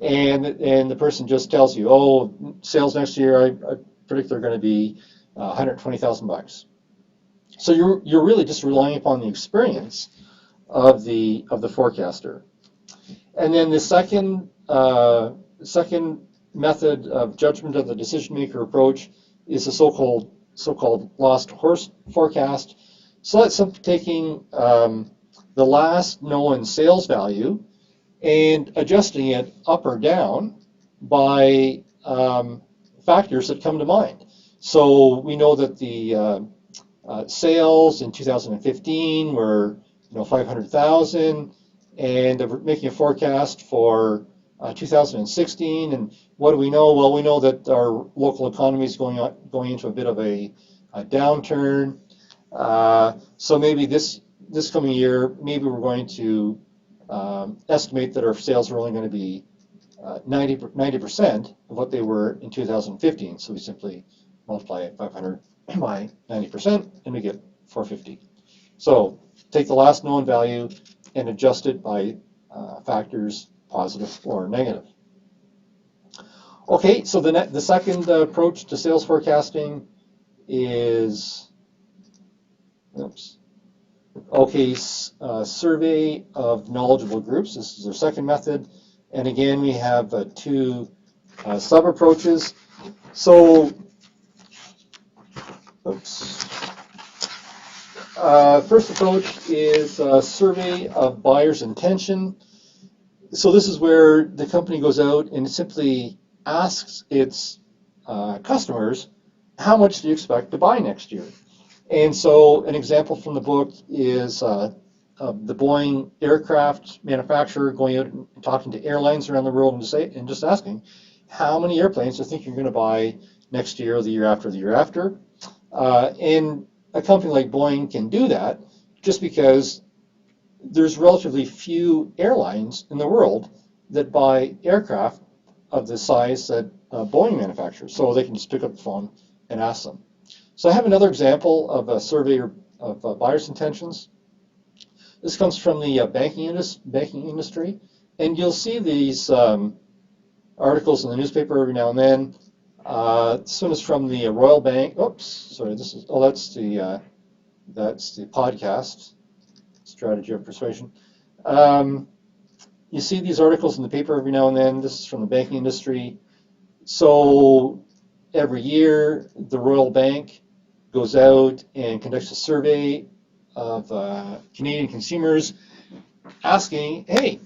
And the person just tells you, oh, sales next year, I predict they're going to be $120,000. So you're really just relying upon the experience of the forecaster. And then the second method of judgment of the decision maker approach is the so-called lost horse forecast. So that's taking the last known sales value and adjusting it up or down by factors that come to mind. So we know that the sales in 2015 were 500,000, and we're making a forecast for 2016. And what do we know? Well, we know that our local economy is going into a bit of a downturn. So maybe this coming year, maybe we're going to estimate that our sales are only going to be 90% of what they were in 2015. So we simply multiply 500 by 90%, and we get 450. So take the last known value and adjust it by factors positive or negative. Okay, so the second approach to sales forecasting is, survey of knowledgeable groups. This is our second method. And again, we have two sub-approaches. So, first approach is survey of buyer's intention. So this is where the company goes out and simply asks its customers, how much do you expect to buy next year? And so an example from the book is the Boeing aircraft manufacturer going out and talking to airlines around the world and just asking, how many airplanes do you think you're going to buy next year, or the year after, the year after? And a company like Boeing can do that just because there's relatively few airlines in the world that buy aircraft of the size that Boeing manufactures. So they can just pick up the phone and ask them. So I have another example of a survey of buyer's intentions. This comes from the banking industry, and you'll see these articles in the newspaper every now and then. This one is from the Royal Bank. Oops, sorry. That's the podcast, Strategy of Persuasion. You see these articles in the paper every now and then. This is from the banking industry. So every year, the Royal Bank goes out and conducts a survey of Canadian consumers asking, hey,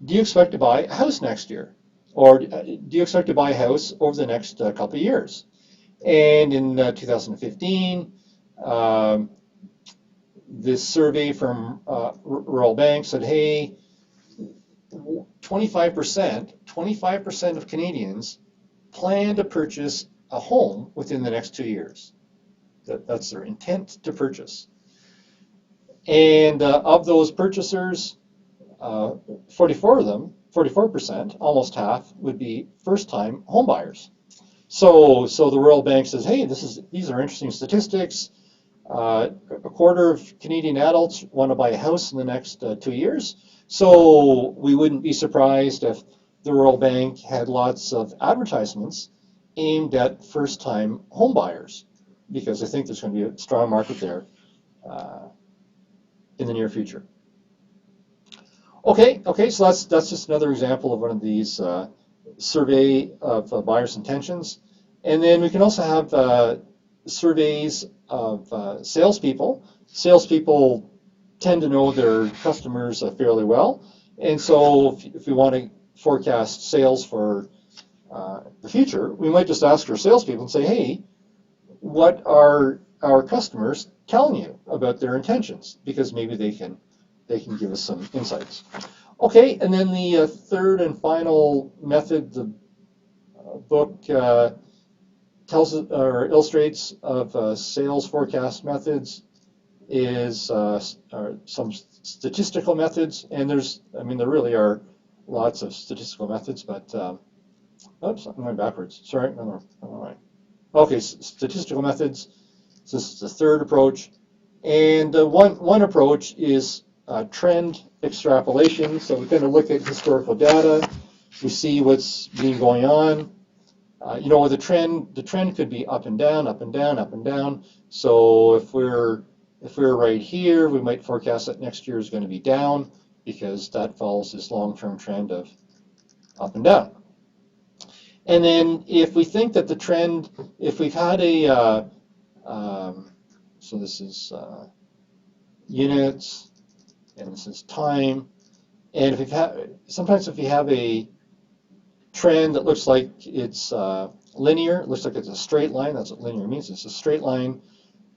do you expect to buy a house next year? Or do you expect to buy a house over the next couple of years? And in 2015, this survey from Royal Bank said, hey, 25% of Canadians plan to purchase a home within the next 2 years. That's their intent to purchase. And of those purchasers, 44%, almost half, would be first-time home buyers. So the Royal Bank says, hey, these are interesting statistics. A quarter of Canadian adults want to buy a house in the next 2 years. So we wouldn't be surprised if the Royal Bank had lots of advertisements aimed at first-time home buyers, because I think there's going to be a strong market there in the near future. Okay, so that's just another example of one of these survey of buyers' intentions. And then we can also have surveys of salespeople. Salespeople tend to know their customers fairly well, and so if we want to forecast sales for the future, we might just ask our salespeople and say, hey, what are our customers telling you about their intentions? Because maybe they can give us some insights. Okay, and then the third and final method the book tells or illustrates of sales forecast methods is some statistical methods, and there really are lots of statistical methods, but oops, I'm going backwards. Sorry, no. Okay, statistical methods. So this is the third approach, and one approach is trend extrapolation. So we kind of look at historical data, we see what's been going on. The trend could be up and down, up and down, up and down. So if we're right here, we might forecast that next year is going to be down, because that follows this long-term trend of up and down. And then if we think that the trend, if we've had so this is units, and this is time, and sometimes if you have a trend that looks like it's linear, it looks like it's a straight line, that's what linear means, it's a straight line,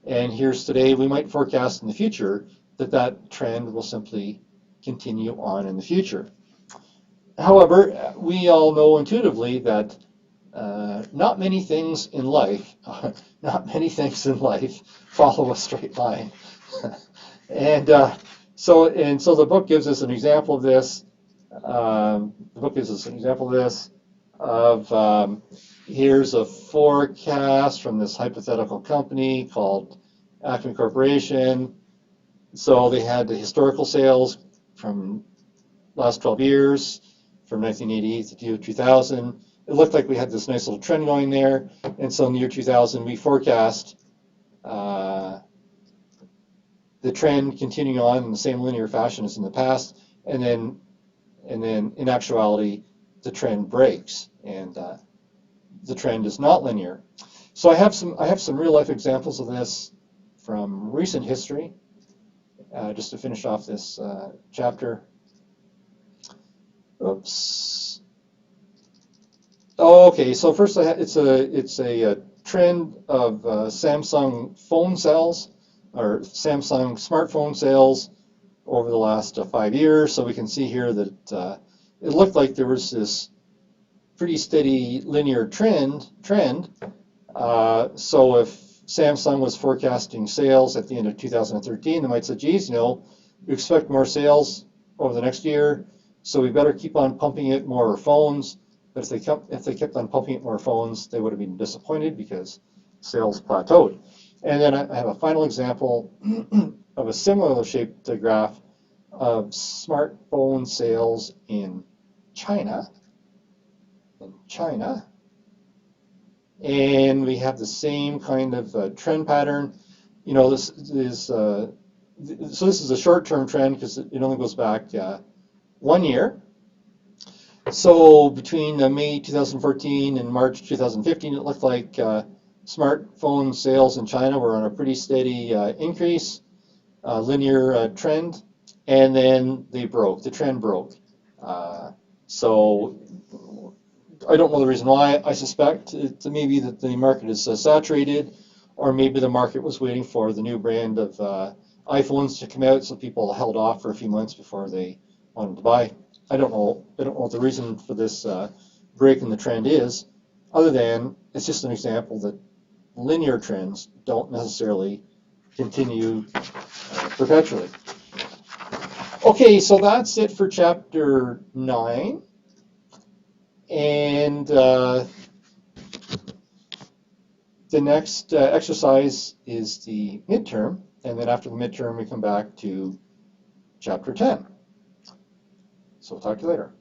and here's today, we might forecast in the future that trend will simply continue on in the future. However, we all know intuitively that not many things in life follow a straight line. And so the book gives us an example of this. Here's a forecast from this hypothetical company called Acme Corporation. So they had the historical sales from last 12 years, from 1988 to the year 2000. It looked like we had this nice little trend going there, and so in the year 2000 we forecast the trend continuing on in the same linear fashion as in the past, and then in actuality the trend breaks, and the trend is not linear. So I have some real life examples of this from recent history, just to finish off this chapter. Oops. Okay, so first it's a trend of Samsung phone sales, or Samsung smartphone sales over the last 5 years. So we can see here that it looked like there was this pretty steady linear trend. So if Samsung was forecasting sales at the end of 2013, they might say, geez, we expect more sales over the next year, so we better keep on pumping it more phones. But if they kept on pumping it more phones, they would have been disappointed because sales plateaued. And then I have a final example of a similar shaped graph of smartphone sales in China. And we have the same kind of trend pattern. You know, this is so this is a short-term trend because it only goes back 1 year. So between May 2014 and March 2015, it looked like smartphone sales in China were on a pretty steady increase, linear trend, and then they broke. The trend broke. So I don't know the reason why. I suspect it maybe that the market is saturated, or maybe the market was waiting for the new brand of iPhones to come out, so people held off for a few months before they wanted to buy. I don't know. I don't know what the reason for this break in the trend is, other than it's just an example that linear trends don't necessarily continue perpetually. Okay, so that's it for chapter 9. And the next exercise is the midterm, and then after the midterm we come back to chapter 10. So we'll talk to you later.